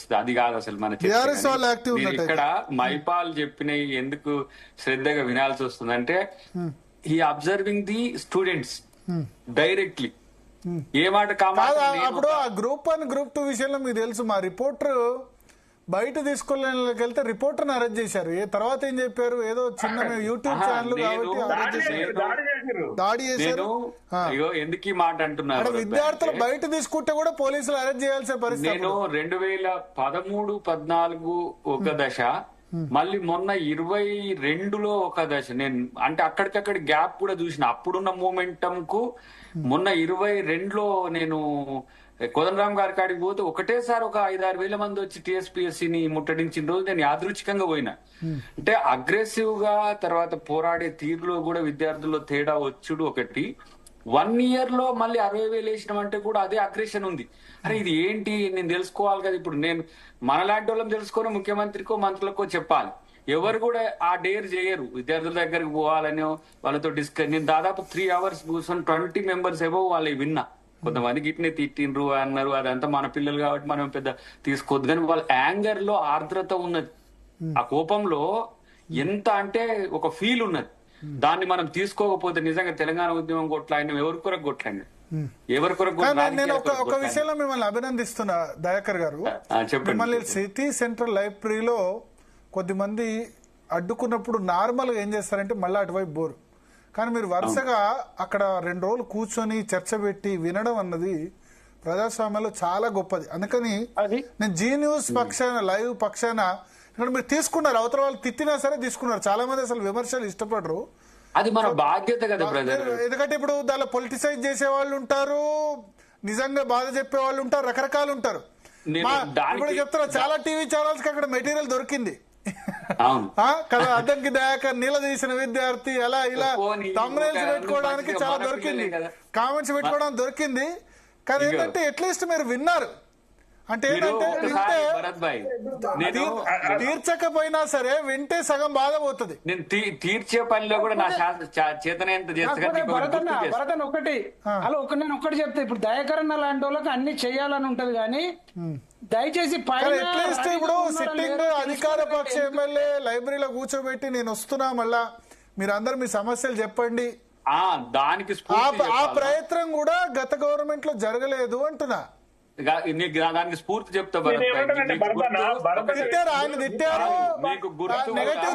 వస్తుంది. అది కాదు అసలు మన ఇక్కడ మైపాల్ చెప్పినవి ఎందుకు శ్రద్ధగా వినాల్సి వస్తుందంటే ఈ అబ్జర్వింగ్ ది స్టూడెంట్స్ డైరెక్ట్లీ ఏ మాట అప్పుడు ఆ గ్రూప్ 1 గ్రూప్ 2 విషయంలో మీకు తెలుసు, మా రిపోర్టర్ బయట తీసుకోలేకి వెళ్తే రిపోర్టర్ అరెస్ట్ చేశారు. తర్వాత ఏం చెప్పారు, ఏదో చిన్న యూట్యూబ్ ఛానల్ దాడి చేశారు. ఎందుకు ఈ మాట అంటున్నారు, విద్యార్థులు బయట తీసుకుంటే కూడా పోలీసులు అరెస్ట్ చేయాల్సిన పరిస్థితి. నేను 2013-14 ఒక దశ, మళ్ళీ మొన్న 22లో ఒక దశ. నేను అంటే అక్కడికక్కడ గ్యాప్ కూడా చూసిన. అప్పుడున్న మూమెంటం కు మొన్న 22లో నేను కోదండరామ్ గారి కాడికి పోతే ఒకటేసారి ఒక 5-6 వేల మంది వచ్చి టీఎస్పీఎస్సీని ముట్టడించిన రోజు నేను యాదృచ్ఛికంగా పోయినా. అంటే అగ్రెసివ్ గా తర్వాత పోరాడే తీరులో కూడా విద్యార్థుల్లో తేడా వచ్చుడు ఒకటి. 1 year లో మళ్ళీ 60,000 వేసినామంటే కూడా అదే అగ్రెషన్ ఉంది. అరే ఇది ఏంటి నేను తెలుసుకోవాలి కదా. ఇప్పుడు నేను మనలాంటి వాళ్ళని తెలుసుకొని ముఖ్యమంత్రికో మంత్రులకో చెప్పాలి. ఎవరు కూడా ఆ డేర్ చేయరు విద్యార్థుల దగ్గరికి పోవాలని వాళ్ళతో డిస్కస్. నేను దాదాపు 3 hours కూర్చొని 20 members ఏవో వాళ్ళు విన్నా. కొంతమందికి ఇట్నే తిట్టిండ్రు అన్నారు, అదంతా మన పిల్లలు కాబట్టి మనం పెద్ద తీసుకోవద్దు. కానీ వాళ్ళ యాంగర్ లో ఆర్ద్రత ఉన్నది, ఆ కోపంలో ఎంత అంటే ఒక ఫీల్ ఉన్నది. దాన్ని మనం తీసుకోకపోతే నిజంగా తెలంగాణ ఉద్యమం కొట్లాడిన ఎవరి కొరకు కొట్లాడిన ఎవరి కొరకు. నేను ఒక విషయంలో మిమ్మల్ని అభినందిస్తున్నా దయాకర్ గారు. మిమ్మల్ని సిటీ సెంట్రల్ లైబ్రరీలో కొద్దిమంది అడ్డుకున్నప్పుడు నార్మల్ గా ఏం చేస్తారంటే మళ్ళీ అటువైపు బోరు. కానీ మీరు వరుసగా అక్కడ 2 రోజులు కూర్చొని చర్చ పెట్టి వినడం అన్నది ప్రజాస్వామ్యంలో చాలా గొప్పది. అందుకని నేను జీ న్యూస్ పక్షాన లైవ్ పక్షాన ఇక్కడ మీరు తీసుకున్నారు. అవతల వాళ్ళు తిట్టినా సరే తీసుకున్నారు. చాలా మంది అసలు విమర్శలు ఇష్టపడరు. అది మన బాధ్యత కదా బ్రదర్. ఎందుకంటే ఇప్పుడు దానిలో పొలిటిసైజ్ చేసే వాళ్ళు ఉంటారు, నిజంగా బాధ చెప్పే వాళ్ళు ఉంటారు, రకరకాలు ఉంటారు. ఇప్పుడు చెప్తున్నా చాలా టీవీ ఛానల్స్ కి అక్కడ మెటీరియల్ దొరికింది కదా. అద్దంకి దయాకర్ నిలదీసిన విద్యార్థి అలా ఇలా తమ్నైల్స్ పెట్టుకోవడానికి చాలా దొరికింది, కామెంట్స్ పెట్టుకోవడానికి దొరికింది. కానీ ఏంటంటే అట్లీస్ట్ మీరు విన్నారు. అంటే ఏంటంటే వింటే తీర్చకపోయినా సరే వింటే సగం బాధ పోతుంది. నేను తీర్చే పనిలో కూడా నా చేతన ఎంత భరతన్ ఒకటి అలా నేను ఒక్కటి చెప్తా. ఇప్పుడు దయాకరణ లాంటి వాళ్ళకి అన్ని చెయ్యాలని ఉంటది, కానీ దయచేసి అట్లీస్ట్ ఇప్పుడు సిట్టింగ్ అధికార పక్ష ఎమ్మెల్యే లైబ్రరీలో కూర్చోబెట్టి నేను వస్తున్నా, మళ్ళా మీరు అందరు మీ సమస్యలు చెప్పండి, దానికి ఆ ప్రయత్నం కూడా గత గవర్నమెంట్ లో జరగలేదు అంటున్నా. దానికి స్ఫూర్తి చెప్తా. తిట్టారు, ఆయన తిట్టారు, నెగటివ్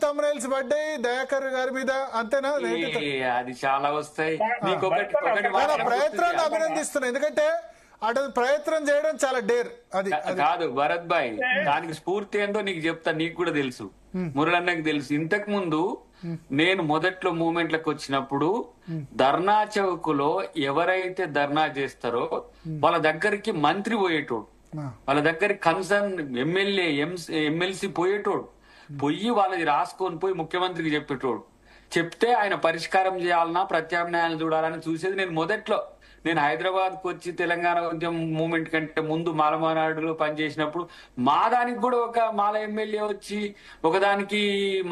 తమ్నైల్స్ పడ్డాయి దయాకర్ గారి మీద, అంతేనా? అది చాలా వస్తాయి. ప్రయత్నాన్ని అభినందిస్తున్నా, ఎందుకంటే అటు ప్రయత్నం చేయడం చాలా డేర్. అది కాదు భరత్ భాయ్, దానికి స్ఫూర్తి ఏందో నీకు చెప్తా. నీకు కూడా తెలుసు, మురళన్నకి తెలుసు. ఇంతకు ముందు నేను మొదట్లో మూమెంట్లకు వచ్చినప్పుడు ధర్నా చౌకులో ఎవరైతే ధర్నా చేస్తారో వాళ్ళ దగ్గరికి మంత్రి పోయేటోడు, వాళ్ళ దగ్గరికి కన్సర్న్ ఎమ్మెల్యే ఎమ్మెల్సీ పోయేటోడు, పోయి వాళ్ళది రాసుకొని పోయి ముఖ్యమంత్రికి చెప్పేటోడు. చెప్తే ఆయన పరిష్కారం చేయాలన్నా ప్రత్యామ్నాయాలు చూడాలని చూసేది. నేను మొదట్లో నేను హైదరాబాద్ కు వచ్చి తెలంగాణ ఉద్యమం మూమెంట్ కంటే ముందు మాలమానాడులో పనిచేసినప్పుడు మా దానికి కూడా ఒక మాల ఎమ్మెల్యే వచ్చి ఒకదానికి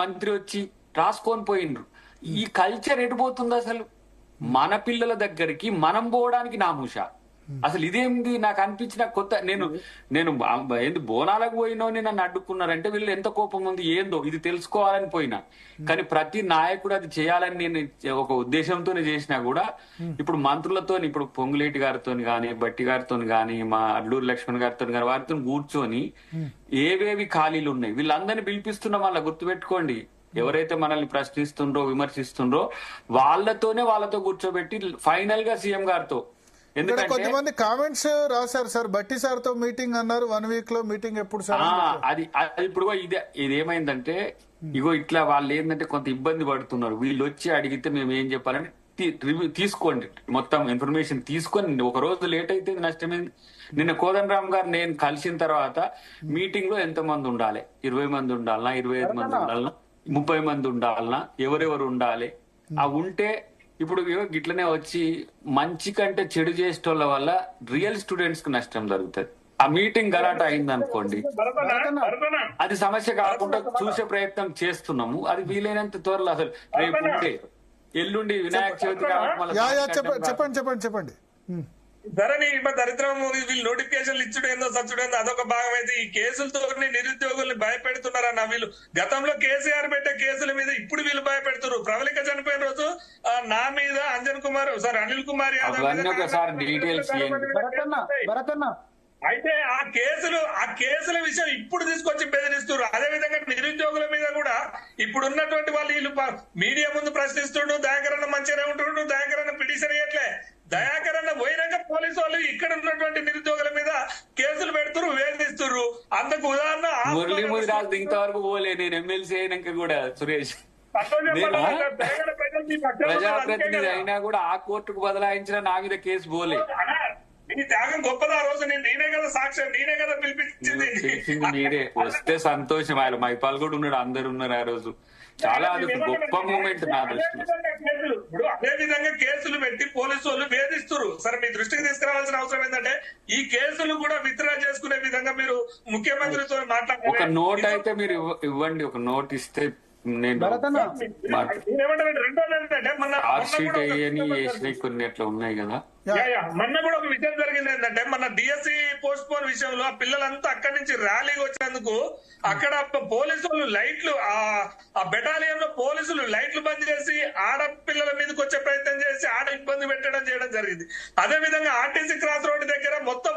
మంత్రి వచ్చి రాసుకొని పోయిండ్రు. ఈ కల్చర్ ఎటుపోతుంది అసలు? మన పిల్లల దగ్గరికి మనం పోవడానికి నామూష. అసలు ఇదేంది నాకు అనిపించిన కొత్త. నేను ఏంది బోనాలకు పోయినోని నన్ను అడ్డుకున్నారంటే వీళ్ళు ఎంత కోపం ఉంది ఏందో ఇది తెలుసుకోవాలని పోయినా. కానీ ప్రతి నాయకుడు అది చేయాలని నేను ఒక ఉద్దేశంతోనే చేసినా కూడా ఇప్పుడు మంత్రులతో, ఇప్పుడు పొంగులేటి గారితో గాని, బట్టి గారితో గాని, మా అడ్లూరు లక్ష్మణ్ గారితో గాని వారితో కూర్చొని ఏవేవి ఖాళీలు ఉన్నాయి వీళ్ళందరినీ పిలిపిస్తున్నాం. వాళ్ళ గుర్తుపెట్టుకోండి, ఎవరైతే మనల్ని ప్రశ్నిస్తుండ్రో విమర్శిస్తుండ్రో వాళ్ళతో కూర్చోబెట్టి ఫైనల్ గా సీఎం గారితో. ఎందుకంటే కొంతమంది కామెంట్స్ రాశారు సార్, బట్టి సార్ తో మీటింగ్ అన్నారు, 1 week లో మీటింగ్ ఎప్పుడు సార్? అది ఇప్పుడు ఇదేమైందంటే ఇగో ఇట్లా వాళ్ళు ఏంటంటే కొంత ఇబ్బంది పడుతున్నారు. వీళ్ళు వచ్చి అడిగితే మేము ఏం చెప్పాలని తీసుకోండి, మొత్తం ఇన్ఫర్మేషన్ తీసుకొని. ఒక రోజు లేట్ అయితే నష్టమైంది. నిన్న కోదండరామ్ గారు నేను కలిసిన తర్వాత మీటింగ్ లో ఎంత మంది ఉండాలి, 20 మంది ఉండాలనా, 25 మంది ఉండాలనా, 30 మంది ఉండాలనా, ఎవరెవరు ఉండాలి? ఆ ఉంటే ఇప్పుడు గిట్లనే వచ్చి మంచి కంటే చెడు చేసేటోళ్ళ వల్ల రియల్ స్టూడెంట్స్ కు నష్టం జరుగుతుంది. ఆ మీటింగ్ గలాట అయింది అనుకోండి, అది సమస్య కాకుండా చూసే ప్రయత్నం చేస్తున్నాము. అది వీలైనంత త్వరలో. అసలు రేపు ఉంటే ఎల్లుండి వినాయక చవితి చెప్పండి. ధరని దరిద్రం వీళ్ళు నోటిఫికేషన్లు ఇచ్చుడు ఏందో సచ్చుడు ఏందో అదొక భాగం అయితే ఈ కేసులతో నిరుద్యోగుల్ని భయపెడుతున్నారన్న వీళ్ళు. గతంలో కేసీఆర్ పెట్టే కేసుల మీద ఇప్పుడు వీళ్ళు భయపెడుతున్నారు. ప్రవళిక చనిపోయిన రోజు నా మీద అనిల్ కుమార్ యాదవ్ అయితే ఆ కేసుల విషయం ఇప్పుడు తీసుకొచ్చి బెదిరిస్తున్నారు. అదే విధంగా నిరుద్యోగుల మీద కూడా ఇప్పుడు ఉన్నటువంటి వాళ్ళు వీళ్ళు మీడియా ముందు ప్రశ్నిస్తుండ్రు. దయాకరణ మంచిగానే ఉంటుండ్రు, దయాకరణ పిటిషన్ ఇయ్యట్లే. దయాకరణ పోయినాక పోలీసు వాళ్ళు ఇక్కడ ఉన్నటువంటి నిరుద్యోగుల మీద కేసులు పెడుతున్నారు, వేధిస్తున్నారు. అందుకు ఉదాహరణ ఇంతవరకు పోలే నేను ఎమ్మెల్సీ అయినాక కూడా సురేష్ ప్రజాప్రతినిధి అయినా కూడా ఆ కోర్టుకు బదలాయించిన నా మీద కేసు పోలే. నీ త్యాగం గొప్పదా. ఆ రోజు నేనే కదా సాక్ష్యం, నేనే కదా పిలిపించింది. మీరే వస్తే సంతోషం. ఆయన మైపాల్ కూడా ఉన్నాడు, అందరు ఉన్నారు ఆ రోజు. చాలా అది గొప్ప మూమెంట్ నా దృష్టిలో. ఇప్పుడు అదే విధంగా కేసులు పెట్టి పోలీసు వాళ్ళు వేధిస్తున్నారు. సరే మీ దృష్టికి తీసుకురావాల్సిన అవసరం ఏంటంటే ఈ కేసులు కూడా విత్డ్రా చేసుకునే విధంగా మీరు ముఖ్యమంత్రితో మాట్లాడారు. ఒక నోట్ అయితే మీరు ఇవ్వండి, ఒక నోట్ ఇస్తే నేను కొన్ని అట్లా ఉన్నాయి కదా. మొన్న కూడా ఒక విషయం జరిగింది ఏంటంటే మన డిఎస్సి పోస్ట్ పోన్ విషయంలో ఆ పిల్లలంతా అక్కడి నుంచి ర్యాలీకి వచ్చినందుకు అక్కడ పోలీసు వాళ్ళు లైట్లు ఆ బెటాలియన్ లో పోలీసులు లైట్లు బంద్ చేసి ఆడపిల్లల మీదకి వచ్చే ప్రయత్నం చేసి ఆడ ఇబ్బంది పెట్టడం చేయడం జరిగింది. అదే విధంగా ఆర్టీసీ క్రాస్ రోడ్ దగ్గర మొత్తం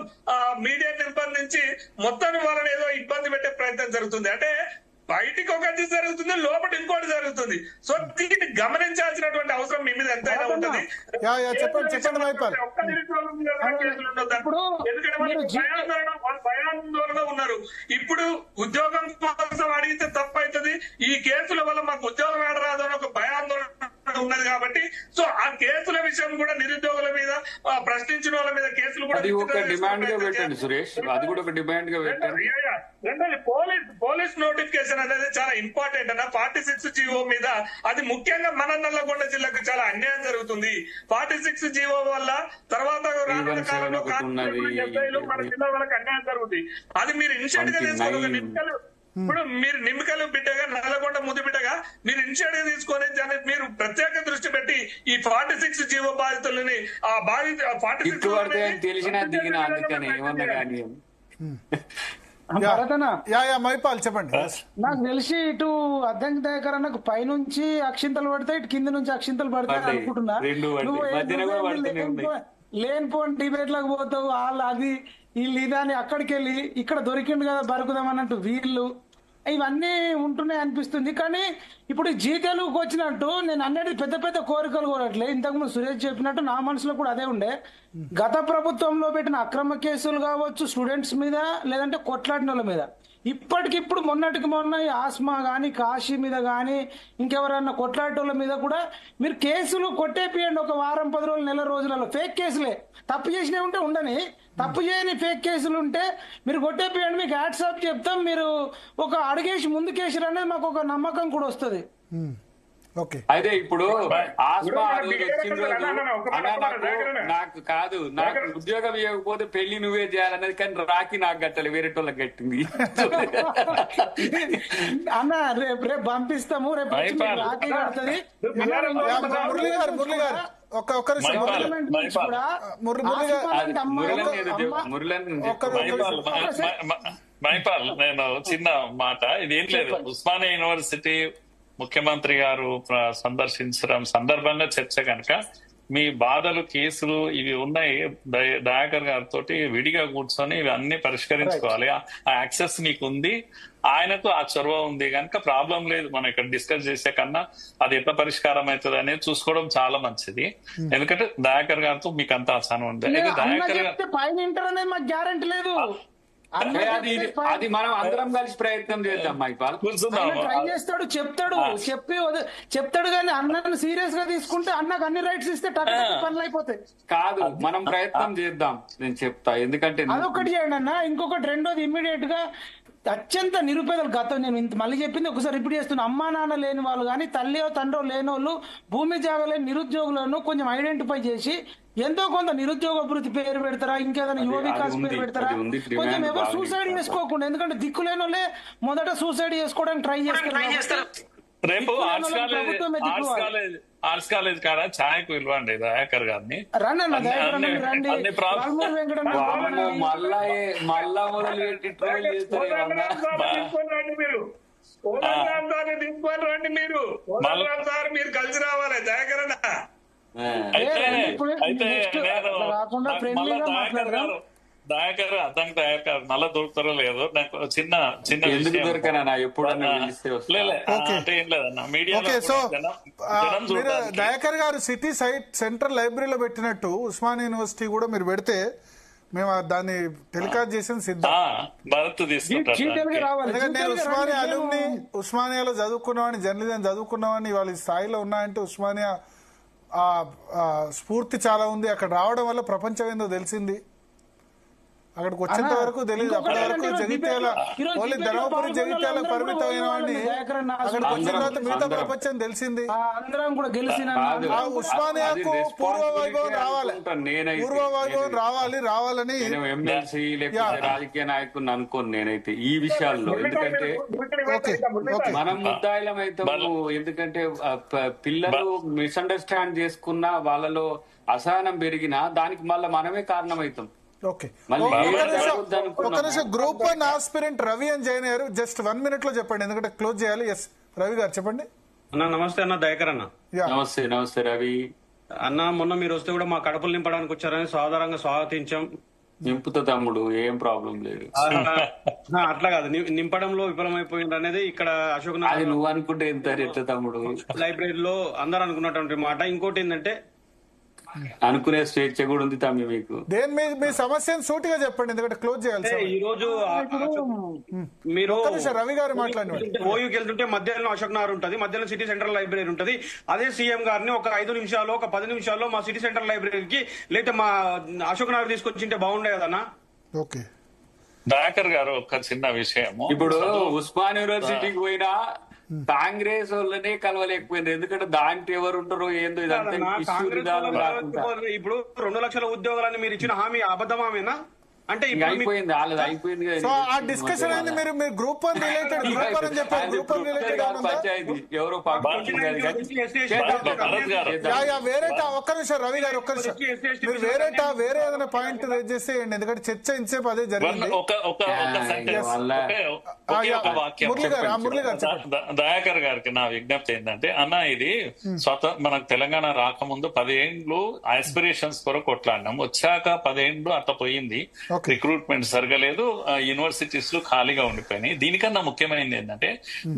మీడియా నిర్బంధించి మొత్తం వాళ్ళని ఏదో ఇబ్బంది పెట్టే ప్రయత్నం జరుగుతుంది. అంటే బయటికి ఒకటి జరుగుతుంది, లోపల ఇంకోటి జరుగుతుంది. సో దీన్ని గమనించాల్సినటువంటి అవసరం మీ మీద ఎంతైనా ఉంటుంది. భయాందోళన ఉన్నారు. ఇప్పుడు ఉద్యోగం కోసం అడిగితే తప్పు అవుతుంది, ఈ కేసుల వల్ల మాకు ఉద్యోగం ఆడరాదు అని ఒక భయాందోళన ఉన్నది కాబట్టి సో ఆ కేసుల విషయం కూడా నిరుద్యోగుల మీద ప్రశ్నించిన వాళ్ళ మీద కేసులు కూడా డిమాండ్ గా పెట్టండి సురేష్. అది కూడా ఒక డిమాండ్ గా పెట్టండి. రెండోది పోలీస్ నోటిఫికేషన్ అనేది చాలా ఇంపార్టెంట్ అన్న. 46 జీవో మీద అది ముఖ్యంగా మన నల్లగొండ జిల్లాకు చాలా అన్యాయం జరుగుతుంది. 46 జీవో వల్ల తర్వాత రానున్న కాలంలో మన జిల్లా వాళ్ళకి అన్యాయం జరుగుతుంది. అది మీరు ఇనిషియేటివ్ గా తీసుకోవాలి. ఇప్పుడు మీరు నిమ్మకలు బిడ్డగా నల్లగొండ ముద్దు బిడ్డగా మీరు ఇనిషియేటివ్ తీసుకొని మీరు ప్రత్యేక దృష్టి పెట్టి ఈ 46 జీవో బాధితులని ఆ బాధిత 46 తెలిసిన దిగిన అందుకని ఏమన్నా కానీ మైపాల్ చెప్పండి. నాకు తెలిసి ఇటు అద్దంకి దగ్గర నాకు పైనుంచి అక్షింతలు పడతాయి, ఇటు కింద నుంచి అక్షింతలు పడతాయి అనుకుంటున్నా. లేనిపోని డిబేట్ లకు పోతావు, వాళ్ళు అది వీళ్ళు ఇదని అక్కడికి వెళ్ళి ఇక్కడ దొరికిండు కదా బరుకుదాం అన్నట్టు వీళ్ళు ఇవన్నీ ఉంటున్నాయి అనిపిస్తుంది. కానీ ఇప్పుడు జీ తెలుగుకి వచ్చినట్టు నేను అన్నది పెద్ద పెద్ద కోరికలు కోరట్లే. ఇంతకుముందు సురేష్ చెప్పినట్టు నా మనసులో కూడా అదే ఉండే. గత ప్రభుత్వంలో పెట్టిన అక్రమ కేసులు కావచ్చు స్టూడెంట్స్ మీద, లేదంటే కొట్లాడిన వాళ్ళ మీద, ఇప్పటికిప్పుడు మొన్నటికి మొన్న ఆస్మా గాని కాశీ మీద గాని ఇంకెవరన్నా కొట్లాటోళ్ళ మీద కూడా మీరు కేసులు కొట్టేపియండి. ఒక వారం 10 రోజులు నెల రోజులలో ఫేక్ కేసులే. తప్పు చేసినవి ఉంటే ఉండని, తప్పు చేయని ఫేక్ కేసులు ఉంటే మీరు కొట్టేపియండి. మీకు వాట్సాప్ చెప్తాం, మీరు ఒక అడుగేసి ముందుకేసారు అనేది మాకు ఒక నమ్మకం కూడా వస్తుంది. అయితే ఇప్పుడు ఆస్మా వచ్చిన రోజు నాకు కాదు, నాకు ఉద్యోగం ఇవ్వకపోతే పెళ్లి నువ్వే చేయాలన్నది. కానీ రాకి నాకు కట్టాలి, వేరే వాళ్ళకి కట్టింది. అన్న రేపు పంపిస్తాము, రేపు రాఖీ కడుతుంది. మైపాల్ నేను చిన్న మాట, ఇదేం లేదు. ఉస్మానియా యూనివర్సిటీ ముఖ్యమంత్రి గారు సందర్శించడం సందర్భంగా చర్చ కనుక మీ బాధలు కేసులు ఇవి ఉన్నాయి, దయాకర్ గారితో విడిగా కూర్చొని ఇవి అన్ని పరిష్కరించుకోవాలి. ఆ యాక్సెస్ నీకు ఉంది, ఆయనకు ఆ చొరవ ఉంది కనుక ప్రాబ్లం లేదు. మనం ఇక్కడ డిస్కస్ చేసే కన్నా అది ఎట్లా పరిష్కారం అవుతుంది అనేది చూసుకోవడం చాలా మంచిది. ఎందుకంటే దయాకర్ గారితో మీకు అంత ఆసానం ఉంది. గ్యారంటీ లేదు, అది మనం అందరం కలిసి ప్రయత్నం చేద్దాం. మైపాల్ ట్రై చేస్తాడు, చెప్తాడు కానీ అన్నను సీరియస్ గా తీసుకుంటే అన్నకు అన్ని రైట్స్ ఇస్తే పనులు అయిపోతాయి. కాదు, మనం ప్రయత్నం చేద్దాం, నేను చెప్తా. ఎందుకంటే అదొకటి చేయండి అన్న. ఇంకొకటి రెండోది ఇమ్మీడియట్ గా అత్యంత నిరుపేదలు, గతం నేను మళ్ళీ చెప్పింది ఒకసారి రిపీట్ చేస్తున్నా, అమ్మా నాన్న లేని వాళ్ళు కానీ తల్లియో తండ్రో లేని వాళ్ళు, భూమి జాగలేని నిరుద్యోగులను కొంచెం ఐడెంటిఫై చేసి ఎంతో కొంత నిరుద్యోగ అభివృద్ధి పేరు పెడతారా, ఇంకేదైనా యువ వికాస్ పేరు పెడతారా, కొంచెం ఎవరు సూసైడ్ చేసుకోకుండా. ఎందుకంటే దిక్కులేని వాళ్ళే మొదట సూసైడ్ చేసుకోవడానికి ట్రై చేస్తారు. రేపు ప్రభుత్వమే తిప్పుకోవాలి. ఆర్ట్స్ కాలేజ్ కాడ ఛాయకు పిలవండి దయాకర్ గారిని. రండి దయాకర్ అన్న, మీరు రండి. అన్ని ప్రాబ్లం రాజమౌళి వెంకటరమణ మళ్ళా మొదలు పెట్టి ట్రోల్ చేస్తారు ఏమన్నా? రండి మీరు, కోదండరాం సార్ని తీసుకొని రండి మీరు. కోదండరాం సార్ మీరు కలిసి రావాలి దయాకర్ అన్న. అయితే ఇప్పుడు అయితే next నేను రాకుండా friendly గా మాట్లాడదాం. దయాకర్ అర్థంకి దయాకర్ నల్ల దొరుకుతారో లేదో నాకు చిన్న ఎందుకు విషయం. దొరకనా? ఎప్పుడన్నా పిలిస్తే వస్తా. లే, అంటే ఏం లేదన్న మీడియా ఓకే, సో జనం మీరు చూడడానికి. దయాకర్ గారు సిటీ సైట్ సెంట్రల్ లైబ్రరీలో పెట్టినట్టు ఉస్మానియా యూనివర్సిటీ కూడా మీరు పెడితే మేము దాన్ని టెలికాస్ట్ చేసిన సిద్ధం. భరత్ తీసుకుంటారు జీతేలుగా రావాలి. ఎందుకంటే నేను జీతేలుగా ఉస్మానియా రండి. అలుమ్ని, ఉస్మానియాలో చదువుకున్నవాడిని, జర్నలిజం చదువుకున్నవాడిని, వాళ్ళ ఈ స్థాయిలో ఉన్నాయంటే ఉస్మానియా స్ఫూర్తి చాలా ఉంది. అక్కడ రావడం వల్ల ప్రపంచం ఏందో తెలిసింది. అక్కడికి వచ్చేంత వరకు తెలియదు. అప్పటి వరకు జగిత్యాల ఓన్లీ ధర్మపురి జగిత్యాల పరిమితమైన వాడిని అక్కడికి వచ్చిన తర్వాత మిగతా ప్రపంచం తెలిసింది. అందరం కూడా గెలిచిన కాదు. ఆ ఉస్మానియాకు పూర్వ వైభవం రావాలి, పూర్వ వైభవం రావాలని నేను ఎమ్మెల్సీ లేకపోతే రాజకీయ నాయకుడిని అనుకోను నేనైతే ఈ విషయాల్లో. ఎందుకంటే మనం ముద్దాయిలం అవుతాము. ఎందుకంటే పిల్లలు మిస్అండర్స్టాండ్ చేసుకున్నా, వాళ్ళలో అసహనం పెరిగినా దానికి మళ్ళీ మనమే కారణమవుతాం. ఓకే, మళ్ళీ ఒక నిమిషం. గ్రూప్ 1 ఆస్పిరెంట్ రవి అని జాయిన్ అయ్యారు. జస్ట్ 1 minute లో చెప్పండి, ఎందుకంటే క్లోజ్ చేయాలి. ఎస్ రవి గారు చెప్పండి. అన్న నమస్తే అన్న, దయాకర్ అన్న. నమస్తే రవి అన్న, మొన్న మీరు వస్తే కూడా మా కడుపులు నింపడానికి వచ్చారని సాధారణంగా స్వాగతించాం. నింపుతా తమ్ముడు, ఏం ప్రాబ్లం లేదు. అట్లా కాదు, నింపడంలో విఫలమైపోయింది అనేది ఇక్కడ అశోక్ అది నగర్ నువ్వు అనుకుంటే ఎంత ఎట్లా తమ్ముడు? లైబ్రరీలో అందరూ అనుకున్నటువంటి మాట. ఇంకోటి ఏంటంటే అనుకునే స్వేచ్ఛ కూడా ఉంది తమ్మి మీకు. దేని మీ సమస్యను సూటిగా చెప్పండి, ఎందుకంటే క్లోజ్ చేయాలి. ఈ రోజు మీరు రవి గారు మాట్లాడండి. ఓయూకి వెళ్తుంటే మధ్యాహ్నం అశోక్ నగర్ ఉంటుంది, మధ్యాహ్నం సిటీ సెంట్రల్ లైబ్రరీ ఉంటుంది. అదే సీఎం గారిని ఒక 5 నిమిషాలు, ఒక 10 నిమిషాల్లో మా సిటీ సెంట్రల్ లైబ్రరీకి లేదా మా అశోక్ నగర్ తీసుకొచ్చింటే బాగుండే కదన్నా. ఓకే, దయాకర్ గారు ఒక చిన్న విషయము. ఇప్పుడు ఉస్మాన్ యూనివర్సిటీకి పోయినా కాంగ్రెస్ వాళ్ళనే కలవలేకపోయింది. ఎందుకంటే దాంట్లో ఎవరు ఉంటారో ఏందో ఇదంతా ఇష్యూ విధానం రాకుండా ఇప్పుడు 2 లక్షల ఉద్యోగాలని మీరు ఇచ్చిన హామీ అబద్ధమామేనా? అంటే ఇంకా అయిపోయింది, వాళ్ళది అయిపోయింది కదా. సో ఆ డిస్కషన్ అనేది మీరు గ్రూప్ 1 రిలేటెడ్, గ్రూప్ 1 అని చెప్పారు. గ్రూప్ 1 రిలేటెడ్ పంచాయతీ ఎవరో పంపించారు కానీ వేరే ఒక్క నిమిషం రవి గారు, ఒక్క నిమిషం. మీరు వేరే ఏదైనా పాయింట్ రేజ్ చేసేయండి, ఎందుకంటే చర్చ ఇంతసేపు అదే జరిగింది. దయాకర్ గారికి నా విజ్ఞప్తి ఏంటంటే, అన్న ఇది మనకు తెలంగాణ రాకముందు 10 ఏళ్ళు ఆస్పిరేషన్స్ కొరకు కొట్లాడినాం. వచ్చాక 10 ఏళ్ళు అట్లా పోయింది. రిక్రూట్మెంట్ జరగలేదు, యూనివర్సిటీస్ లో ఖాళీగా ఉండిపోయినాయి. దీనికన్నా ముఖ్యమైనది ఏంటంటే,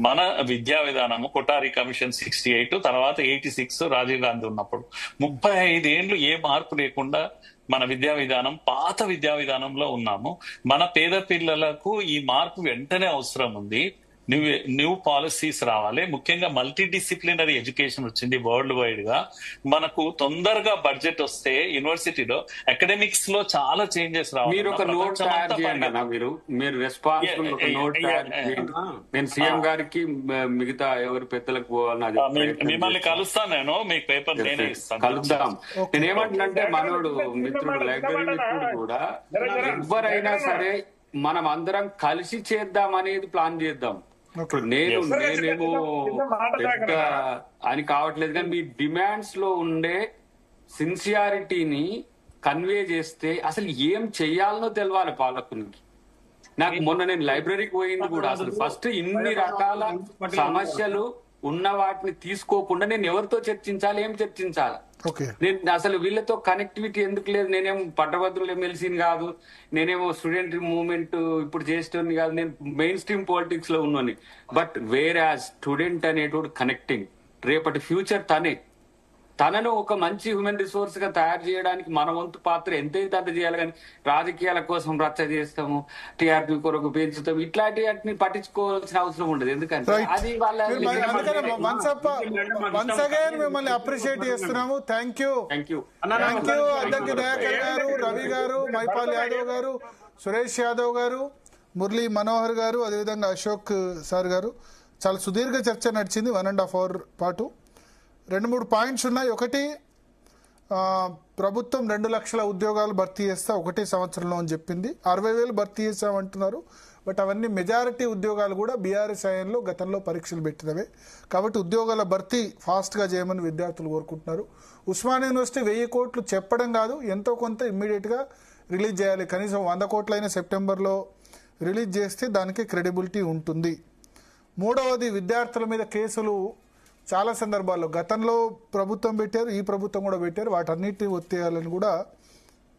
మన విద్యా విధానము కొఠారి కమిషన్ 68, తర్వాత 86 రాజీవ్ గాంధీ ఉన్నప్పుడు 35 ఏళ్ళు ఏ మార్పు లేకుండా మన విద్యా విధానం పాత విద్యా విధానంలో ఉన్నాము. మన పేద పిల్లలకు ఈ మార్పు వెంటనే అవసరం ఉంది. న్యూ పాలసీస్ రావాలి. ముఖ్యంగా మల్టీ డిసిప్లినరీ ఎడ్యుకేషన్ వచ్చింది వరల్డ్ వైడ్ గా. మనకు తొందరగా బడ్జెట్ వస్తే యూనివర్సిటీలో అకాడమిక్స్ లో చాలా చేంజెస్ రావాలి. మీరు ఒక నోట్ తయారు చేయండి అన్న. మీరు రెస్పాన్సిబుల్ ఒక నోట్ తయారు చేయండి. నేను సీఎం గారికి మిగతా ఎవరి పెద్దలకు పోవాలని మిమ్మల్ని కలుస్తాను. నేను మీకు పేపర్ నేనే ఇస్తాను, కలుద్దాం. నేనేమంటున్నంటే మనోడు మిత్రుడు లైబ్రరీ మిత్రుడు కూడా ఎవరైనా సరే మనం అందరం కలిసి చేద్దాం అనేది ప్లాన్ చేద్దాం. ఇప్పుడు నేనేమో పెద్ద అని కావట్లేదు, కానీ మీ డిమాండ్స్ లో ఉండే సిన్సియారిటీని కన్వే చేస్తే అసలు ఏం చెయ్యాలనో తెలవాలి పాలకునికి. నాకు మొన్న నేను లైబ్రరీకి పోయింది కూడా, అసలు ఫస్ట్ ఇన్ని రకాల సమస్యలు ఉన్న వాటిని తీసుకోకుండా నేను ఎవరితో చర్చించాలి, ఏం చర్చించాలి. నేను అసలు వీళ్ళతో కనెక్టివిటీ ఎందుకు లేదు. నేనేమో పట్టభద్రులు ఎమ్మెల్సీని కాదు, నేనేమో స్టూడెంట్ మూవ్మెంట్ ఇప్పుడు చేసేటోని కాదు, నేను మెయిన్ స్ట్రీమ్ పాలిటిక్స్ లో ఉన్నాను. బట్ వేర్ యాజ్ స్టూడెంట్ అనేటోడు కనెక్టింగ్, రేపటి ఫ్యూచర్ తనను ఒక మంచి హ్యూమన్ రిసోర్స్ గా తయారు చేయడానికి మన వంతు పాత్ర ఎంతైతే అంత చేయాలి. కానీ రాజకీయాల కోసం రచ్చ చేస్తాము, టీఆర్పీ కొరకు పెంచుతాము, ఇట్లాంటి వాటిని పట్టించుకోవాల్సిన అవసరం ఉండదు. ఎందుకంటే అది వాళ్ళ మిమ్మల్ని అప్రిషియేట్ చేస్తున్నాము. థ్యాంక్ యూ అద్దంకి దయాకర్ గారు, రవి గారు, మైపాల్ యాదవ్ గారు, సురేష్ యాదవ్ గారు, మురళీ మనోహర్ గారు, అదేవిధంగా అశోక్ సార్ గారు. చాలా సుదీర్ఘ చర్చ నడిచింది 1.5 hour పాటు. 2-3 పాయింట్స్ ఉన్నాయి. ఒకటి, ప్రభుత్వం 2 లక్షల ఉద్యోగాలు భర్తీ చేస్తా ఒకటే సంవత్సరంలో అని చెప్పింది. 60,000 భర్తీ చేస్తామంటున్నారు. బట్ అవన్నీ మెజారిటీ ఉద్యోగాలు కూడా బీఆర్ఎస్ హయాంలో గతంలో పరీక్షలు పెట్టినవే. కాబట్టి ఉద్యోగాల భర్తీ ఫాస్ట్గా చేయమని విద్యార్థులు కోరుకుంటున్నారు. ఉస్మానియా యూనివర్సిటీ 1000 కోట్లు చెప్పడం కాదు, ఎంతో కొంత ఇమ్మీడియట్గా రిలీజ్ చేయాలి. కనీసం 100 కోట్లైనా సెప్టెంబర్లో రిలీజ్ చేస్తే దానికి క్రెడిబిలిటీ ఉంటుంది. మూడవది, విద్యార్థుల మీద కేసులు చాలా సందర్భాల్లో గతంలో ప్రభుత్వం పెట్టారు, ఈ ప్రభుత్వం కూడా పెట్టారు. వాటన్నిటిని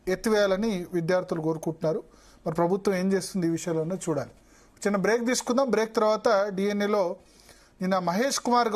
ఎత్తివేయాలని విద్యార్థులు కోరుకుంటున్నారు. మరి ప్రభుత్వం ఏం చేస్తుంది ఈ విషయంలో చూడాలి. చిన్న బ్రేక్ తీసుకుందాం. బ్రేక్ తర్వాత డిఎన్ఏలో నిన్న మహేష్ కుమార్ గౌడ్